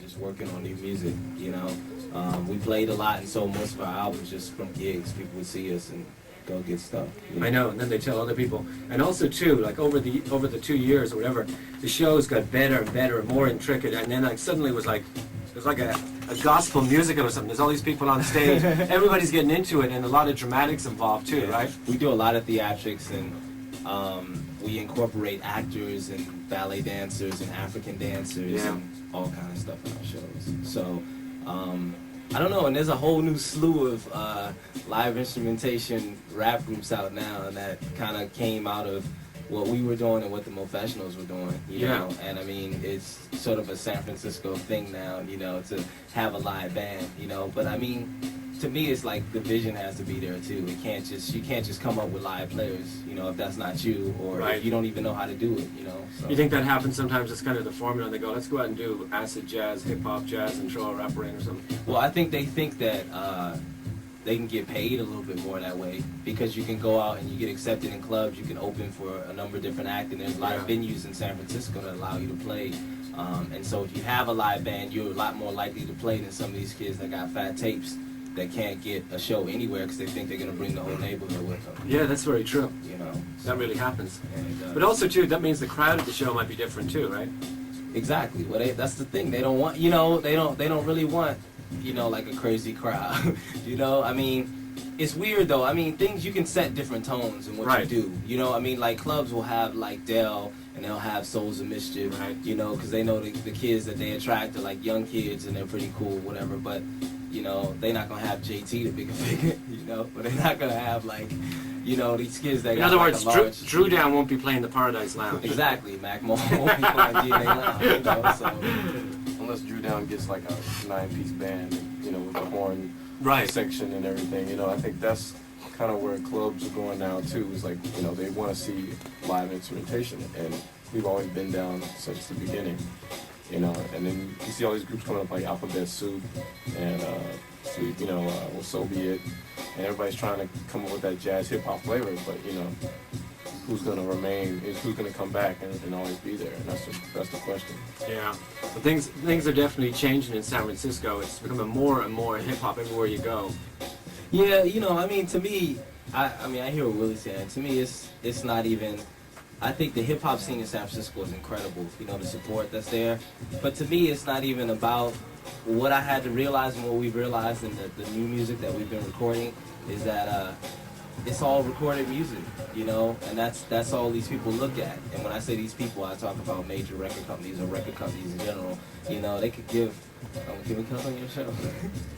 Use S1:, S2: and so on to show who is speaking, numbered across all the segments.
S1: just working on new music, you know. We played a lot, and so most of our albums just from gigs. People would see us and go get stuff. You know?
S2: I know, and then they tell other people. And also too, like over the 2 years or whatever, the shows got better and better and more intricate, and then like suddenly it was like a gospel musical or something. There's all these people on stage, everybody's getting into it, and a lot of dramatics involved too, right?
S1: We do a lot of theatrics, and we incorporate actors and ballet dancers and African dancers and all kind of stuff in our shows. So I don't know, and there's a whole new slew of live instrumentation rap groups out now, and that kind of came out of what we were doing and what the Professionals were doing, you know. And I mean, it's sort of a San Francisco thing now, you know, to have a live band, you know. But I mean, to me, it's like the vision has to be there too. You can't just come up with live players, you know, if that's not you, or if you don't even know how to do it, you know. So.
S2: You think that happens sometimes? It's kind of the formula, and they go, let's go out and do acid jazz, hip hop jazz, and throw a rapper in or something.
S1: Well, I think they think that they can get paid a little bit more that way, because you can go out and you get accepted in clubs. You can open for a number of different acts, and there's a lot of venues in San Francisco that allow you to play. And so if you have a live band, you're a lot more likely to play than some of these kids that got fat tapes that can't get a show anywhere because they think they're going to bring the whole neighborhood with them.
S2: Yeah, that's very true.
S1: You know,
S2: that really happens. But also too, that means the crowd at the show might be different too, right?
S1: Exactly. Well, that's the thing. They don't want, you know, they don't really want, you know, like a crazy crowd. You know, I mean, it's weird though. I mean, things, you can set different tones in what you do. You know, I mean, like clubs will have like Dell, and they'll have Souls of Mischief, you know, because they know the kids that they attract are like young kids and they're pretty cool, whatever. But you know, they're not gonna have JT the bigger figure, you know, but they're not gonna have like, you know, these kids that.
S2: In other words, Drew Down won't be playing the Paradise Lounge.
S1: Exactly, Mac Mo won't be playing DNA Lounge, you know. So
S3: unless Drew Down gets like a 9-piece band, you know, with the horn section and everything, you know, I think that's kind of where clubs are going now too. Is like, you know, they want to see live instrumentation, and we've always been down since the beginning. You know, and then you see all these groups coming up like Alphabet Soup and you know, Well So Be It, and everybody's trying to come up with that jazz hip hop flavor. But you know, who's going to remain? Who's going to come back and always be there? And that's the question.
S2: Yeah, but things are definitely changing in San Francisco. It's becoming more and more hip hop everywhere you go.
S1: Yeah, you know, I mean, to me, I mean, I hear what Willie's saying. To me, it's not even. I think the hip-hop scene in San Francisco is incredible, you know, the support that's there. But to me, it's not even about what I had to realize, and what we've realized in the new music that we've been recording is that it's all recorded music, you know, and that's all these people look at. And when I say these people, I talk about major record companies or record companies in general. You know, they could give. Can we cut on your show?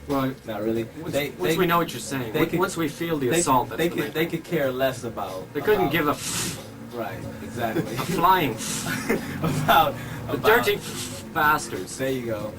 S2: Well,
S1: not really.
S2: Once we know what you're saying, once we feel the assault,
S1: they could care less about.
S2: They couldn't give a.
S1: Right, exactly.
S2: A flying
S1: about
S2: the dirty bastards.
S1: There you go.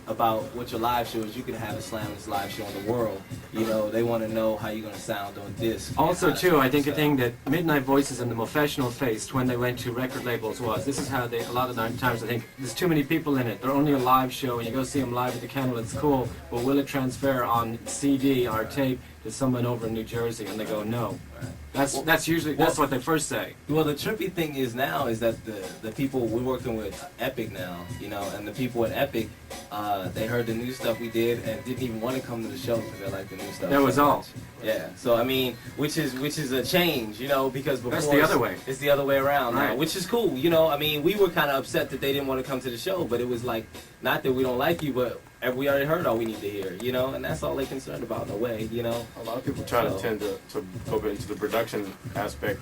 S1: about what your live show is. You can have the slamest live show in the world. You know, they want to know how you're going to sound on disc.
S2: Also, too, I think a thing that Midnight Voices and the Professional faced when they went to record labels was, this is how they, a lot of the times I think, there's too many people in it. They're only a live show, and you go see them live at the Kennel, it's cool, but will it transfer on CD or tape to someone over in New Jersey? And they go, no. That's usually what they first say.
S1: Well, the trippy thing is now is that the people we're working with Epic now, you know, and the people at Epic, they heard the new stuff we did and didn't even want to come to the show because they like the new stuff.
S2: That was all.
S1: Yeah. So I mean, which is a change, you know, because before
S2: that's the other way.
S1: It's the other way around now, which is cool. You know, I mean, we were kind of upset that they didn't want to come to the show, but it was like, not that we don't like you, but we already heard all we need to hear, you know, and that's all they're concerned about in a way, you know.
S3: A lot of people try to tend to go into the production aspect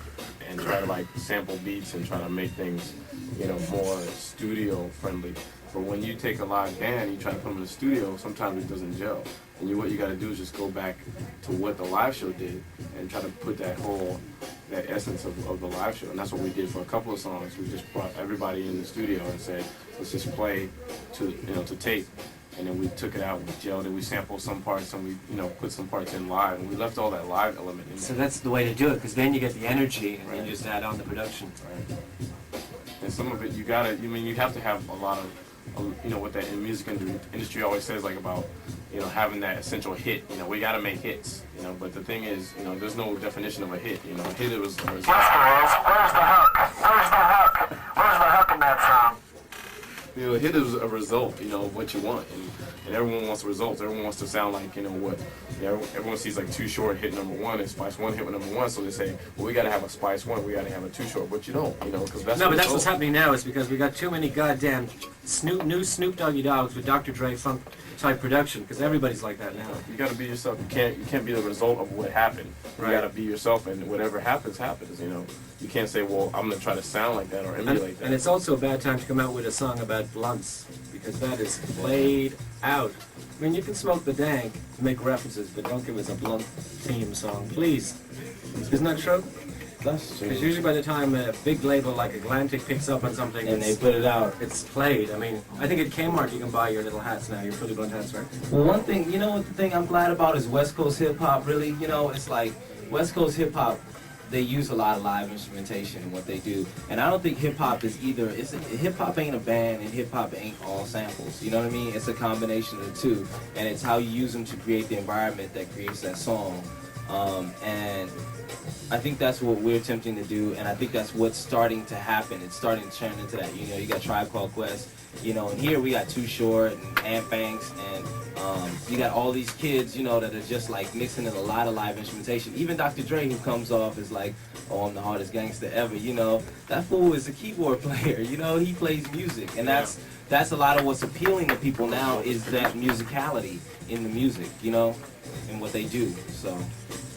S3: and try to like sample beats and try to make things, you know, more studio friendly. But when you take a live band, you try to put them in the studio, sometimes it doesn't gel. And what you got to do is just go back to what the live show did and try to put that essence of the live show. And that's what we did for a couple of songs. We just brought everybody in the studio and said, let's just play to tape. And then we took it out, we gelled it, we sampled some parts, and we, you know, put some parts in live, and we left all that live element in there.
S2: So that's the way to do it, because then you get the energy, and then you just add on the production.
S3: Right. And some of it, you have to have a lot of, you know, what that music industry always says, like about, you know, having that essential hit. You know, we got to make hits. You know, but the thing is, you know, there's no definition of a hit. You know, a hit was.
S4: Yes, there is. Where's the hook? Where's the hook? Where's the hook in that song?
S3: You know, a hit is a result, you know, of what you want, and everyone wants results. Everyone wants to sound like, you know, what, you know, everyone sees like Too Short hit #1 and Spice One hit #1, so they say, well, we got to have a Spice One, we got to have a Too Short, but you don't, you know, because that's
S2: no, but that's what's happening now. Is because we got too many goddamn new Snoop Doggy Dogs with Dr. Dre funk type production, because everybody's like that now.
S3: You got to be yourself. You can't be the result of what happened. You got to be yourself, and whatever happens, happens. You know, you can't say, well, I'm gonna try to sound like that or emulate that.
S2: And it's also a bad time to come out with a song about blunts, because that is played out. I mean, you can smoke the dank, make references, but don't give us a blunt theme song, please. Isn't that true?
S1: That's true.
S2: Because usually by the time a big label like Atlantic picks up on something
S1: and they put it out,
S2: it's played. I mean, I think at Kmart you can buy your little hats now, your fully blunt hats, right?
S1: well, one thing, you know what the thing I'm glad about is West Coast hip hop. Really, you know, it's like West Coast hip hop. They use a lot of live instrumentation in what they do, and I don't think hip hop is either. Hip hop ain't a band, and hip hop ain't all samples. You know what I mean? It's a combination of the two, and it's how you use them to create the environment that creates that song. And I think that's what we're attempting to do, and I think that's what's starting to happen. It's starting to turn into that. You know, you got Tribe Called Quest, you know, and here we got Too Short and Ant Banks, and you got all these kids, you know, that are just like mixing in a lot of live instrumentation. Even Dr. Dre, who comes off as like, oh, I'm the hardest gangster ever, you know, that fool is a keyboard player, you know, he plays music, and that's a lot of what's appealing to people now is that musicality in the music, you know, and what they do,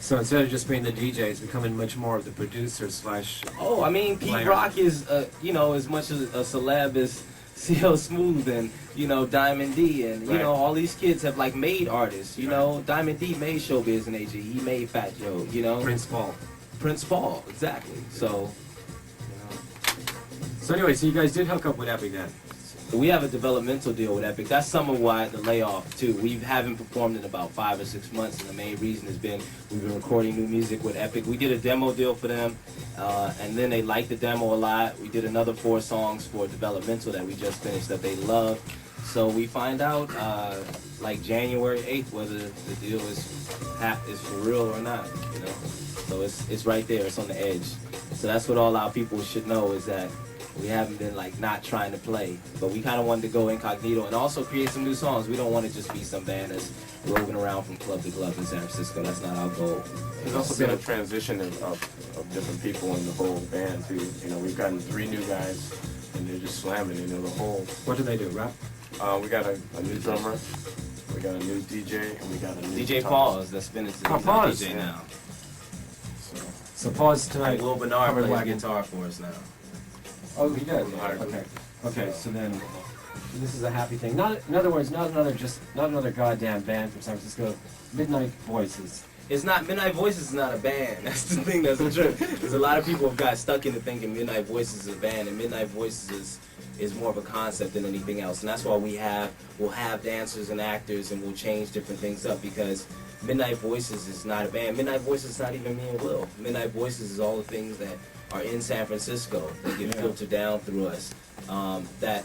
S2: So instead of just being the DJ, it's becoming much more of the producer slash.
S1: Oh, I mean, Pete Rock is, you know, as much as a celeb as CL Smooth and, you know, Diamond D and, you know, all these kids have, like, made artists, you know. Diamond D made Showbiz and AG. He made Fat Joe, you know.
S2: Prince Paul.
S1: Prince Paul, exactly. So,
S2: So anyway, so you guys did hook up with Epic then?
S1: we have a developmental deal with Epic. That's some of why the layoff, too. We haven't performed in about 5 or 6 months, and the main reason has been we've been recording new music with Epic. We did a demo deal for them, and then they liked the demo a lot. We did another 4 songs for developmental that we just finished that they loved. So we find out, like January 8th, whether the deal is for real or not, you know. So it's right there. It's on the edge. So that's what all our people should know is that we haven't been like not trying to play, but we kind of wanted to go incognito and also create some new songs. We don't want to just be some band that's roving around from club to club in San Francisco. That's not our goal.
S3: There's also been a transition of different people in the whole band too. You know, we've gotten 3 new guys, and they're just slamming. You know, the whole.
S2: What do they do? Rap?
S3: We got a new drummer, we got a new DJ, and we got a new
S1: DJ Pause that's been into
S2: Pause,
S1: DJ now.
S2: So Pause tonight.
S1: Will Bernard
S2: Covered
S1: plays
S2: wagon.
S1: guitar for us now.
S2: Oh, he does.
S3: Okay.
S2: Okay. So then, this is a happy thing. Not, in other words, not another goddamn band from San Francisco. Midnight Voices.
S1: It's not Midnight Voices is not a band. That's the thing that's the truth. Because a lot of people have got stuck into thinking Midnight Voices is a band, and Midnight Voices is more of a concept than anything else. And that's why we'll have dancers and actors, and we'll change different things up because Midnight Voices is not a band. Midnight Voices is not even me and Will. Midnight Voices is all the things that are in San Francisco that get filtered down through us, that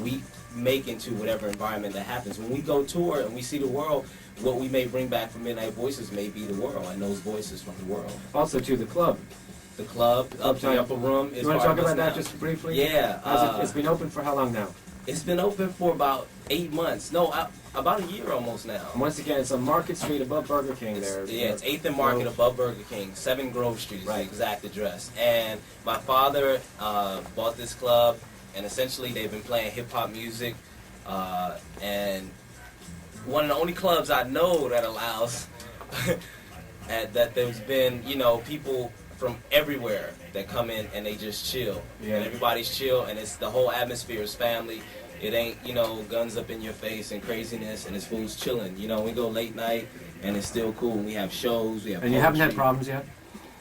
S1: we make into whatever environment that happens. When we go tour and we see the world, what we may bring back from Midnight Voices may be the world and those voices from the world.
S2: Also to the club.
S1: The club, up the upper room is
S2: You want to
S1: part
S2: talk
S1: of us
S2: about that
S1: now.
S2: just briefly?
S1: Yeah.
S2: It's been open for how long now?
S1: It's been open for about 8 months. No, about a year almost now.
S2: And once again, it's on Market Street above Burger King there.
S1: It's 8th and Market above Burger King, 7 Grove Street is the exact address. And my father bought this club, and essentially they've been playing hip-hop music, and one of the only clubs I know that allows that there's been, you know, people from everywhere that come in and they just chill.
S2: Yeah.
S1: And everybody's chill, and it's the whole atmosphere is family. It ain't, you know, guns up in your face and craziness, and it's fools chilling. You know, we go late night, and it's still cool. We have shows, we have
S2: And you haven't had
S1: poetry.
S2: problems yet?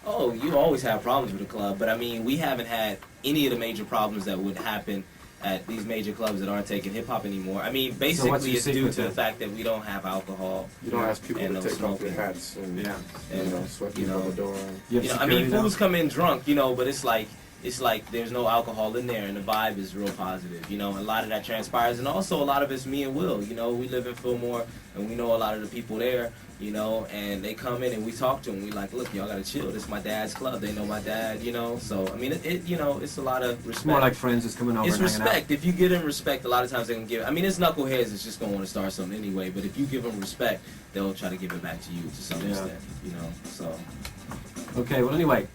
S1: Oh, you always have problems with the club, but I mean, we haven't had any of the major problems that would happen at these major clubs that aren't taking hip-hop anymore. I mean, basically it's due to the fact that we don't have alcohol.
S3: You don't ask people
S1: and
S3: to
S1: no
S3: take off their
S1: smoking.
S3: hats and, you know, sweat
S1: you
S3: people
S1: know,
S3: out the door.
S1: You know, I mean, fools come in drunk, you know, but it's like, it's like there's no alcohol in there, and the vibe is real positive. You know, a lot of that transpires, and also a lot of it's me and Will. You know, we live in Fillmore, and we know a lot of the people there. You know, and they come in and we talk to them. We like, look, y'all gotta chill. This is my dad's club. They know my dad. You know, so I mean, you know, it's a lot of respect.
S2: It's more like friends just coming over.
S1: It's
S2: and hanging
S1: respect. If you give them respect, a lot of times they can give. I mean, it's knuckleheads that's just gonna want to start something anyway. But if you give them respect, they'll try to give it back to you to some extent. You know, so.
S2: Okay. Well, anyway,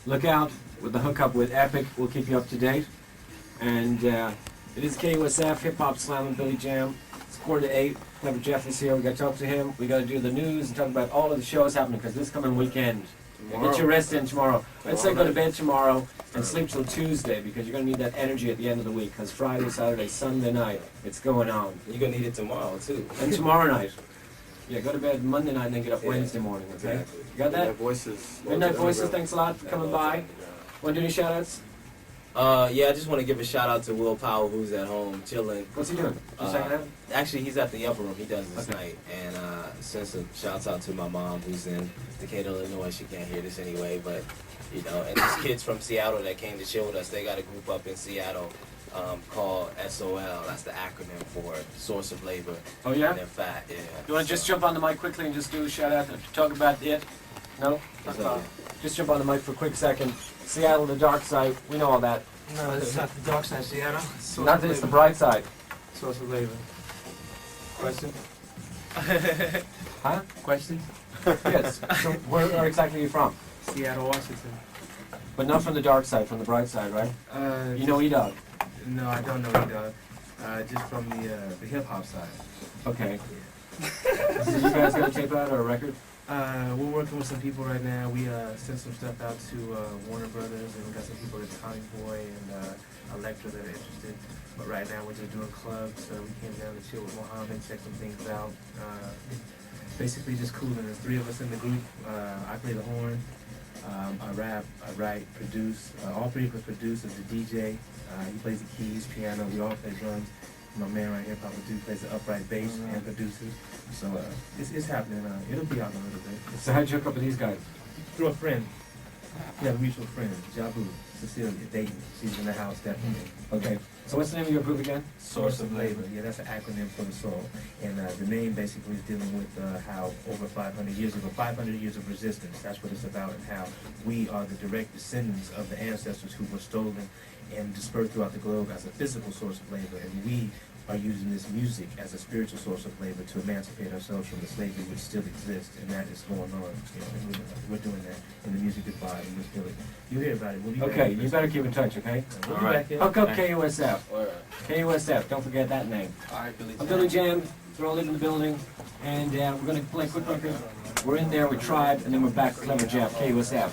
S2: look out with the hookup with Epic. We'll keep you up to date. And it is KUSF Hip Hop Slam and Billy Jam. It's 7:45. Clever Jeff is here. We got to talk to him. We got to do the news and talk about all of the shows happening because this coming weekend. Get your rest in tomorrow. I'd say go to bed tomorrow and sleep till Tuesday because you're going to need that energy at the end of the week because Friday, Saturday, Sunday night, it's going on.
S1: You're going to need it tomorrow, too.
S2: And tomorrow night. Yeah, go to bed Monday night and then get up Wednesday morning, okay?
S1: Exactly.
S2: You got that? Midnight Voices, thanks a lot for coming by. Want to do any shout-outs?
S1: Yeah, I just want to give a shout out to Will Powell, who's at home chilling.
S2: What's he doing? Just hanging out?
S1: Actually, he's at the Upper Room. He does this night. And send some shouts out to my mom, who's in Decatur, Illinois. She can't hear this anyway, but you know. And these kids from Seattle that came to chill with us, they got a group up in Seattle called S.O.L. That's the acronym for Source of Labor.
S2: Oh yeah.
S1: And they're fat. Yeah.
S2: You want to just jump on the mic quickly and just do a shout out and talk about it? No. Just jump on the mic for a quick second. Seattle, the dark side. We know all that.
S4: No, it's not the dark side, Seattle.
S2: Not that it's the bright side.
S4: Source of labor. Question?
S2: Huh?
S4: Question?
S2: Yes. So where exactly are you from?
S4: Seattle, Washington.
S2: But not from the dark side, from the bright side, right? You know E-Dog?
S4: No, I don't know E-Dog. Just from the hip hop side.
S2: Okay. So you guys got a tape out or a record?
S4: We're working with some people right now. We sent some stuff out to Warner Brothers, and we got some people at Tommy Boy and Electra that are interested. But right now we're just doing clubs. We came down to chill with Mohammed, check some things out. Basically just cooling. There's 3 of us in the group. I play the horn. I rap, I write, produce. All 3 of us produce as a DJ. He plays the keys, piano. We all play drums. My man right here, Papa Dude, plays the upright bass and produces. So it's happening. It'll be out in a little bit.
S2: So how'd you hook up with these guys?
S4: Through a friend. We have a mutual friend, J-Boogie, Cecilia, Dayton. She's in the house, definitely.
S2: Okay. So what's the name of your group again?
S4: Source of Labor. Yeah, that's an acronym for the soul. And the name basically is dealing with how over 500 years of resistance. That's what it's about, and how we are the direct descendants of the ancestors who were stolen and dispersed throughout the globe as a physical source of labor. And we are using this music as a spiritual source of labor to emancipate ourselves from the slavery which still exists, and that is going on. You know, and we're doing that, and the music is vibe, and we feel it. You'll hear about it. We'll be
S2: Okay,
S4: back.
S2: you better keep in touch, okay?
S4: We'll be back here.
S2: Hook up KUSF. KUSF, don't forget that name.
S1: Alright, Billy
S2: I'm Billy Jam, throw it in the building, and we're going to play a quick record. We're in there with Tribe, and then we're back with Clever Jeff, KUSF.